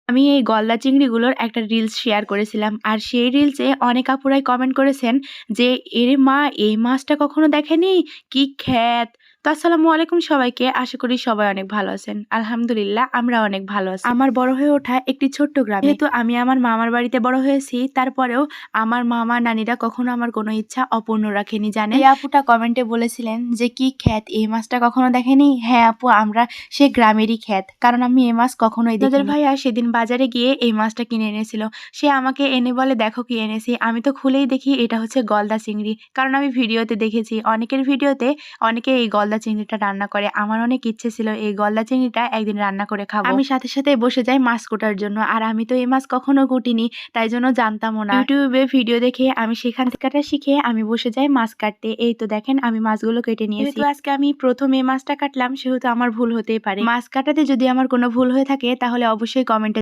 আমি এই গলদা চিংড়িগুলোর একটা রিলস শেয়ার করেছিলাম। আর সেই রিলসে অনেক আপুরাই কমেন্ট করেছেন যে, "এরে মা! এই মাছটা কখনো দেখেনি, কি খ্যাত!" তো আসসালামু আলাইকুম সবাইকে। আশা করি সবাই অনেক ভালো আছেন। আলহামদুলিল্লাহ আমরা অনেক ভালো আছি। আমার বড় হয়ে ওঠা একটি ছোট্ট গ্রামে। যেহেতু আমি আমার মামার বাড়িতে বড় হয়েছি, তারপরেও আমার মামা নানিরা কখনো আমার কোনো ইচ্ছা অপূর্ণ রাখেনি জানেন। এই আপুটা কমেন্টে বলেছিলেন যে, "কি খ্যাত! এই মাছটা কখনো দেখেনি?" হ্যাঁ আপু, আমরা সে গ্রামেরই খ্যাত। কারণ আমি এই মাছ কখনোই দেখিনি। আপনাদের ভাইয়া সেদিন বাজারে গিয়ে এই মাছটা কিনে এনেছিল। সে আমাকে এনে বলে, "দেখো কি এনেছি।" আমি তো খুলেই দেখি এটা হচ্ছে গলদা চিংড়ি। কারণ আমি ভিডিওতে দেখেছি, অনেকের ভিডিওতে অনেকে এই গলদা চিংড়িটা রান্না করে। আমার অনেক ইচ্ছে ছিল এই গলদা চিংড়িটা একদিন রান্না করে খাবো। আমি সাথে সাথে বসে যাই মাছ কোটার জন্য। আর আমি তো এই মাছ কখনো কুটিনি, তাই জন্য জানতামও না। ইউটিউবে ভিডিও দেখে আমি সেখান থেকে শিখে আমি বসে যাই মাছ কাটতে। এই তো দেখেন আমি মাছগুলো কেটে নিয়েছি। যেহেতু আজকে আমি প্রথম এই মাছটা কাটলাম, সেহেতু আমার ভুল হতেই পারে। মাছ কাটাতে যদি আমার কোনো ভুল হয়ে থাকে তাহলে অবশ্যই কমেন্টে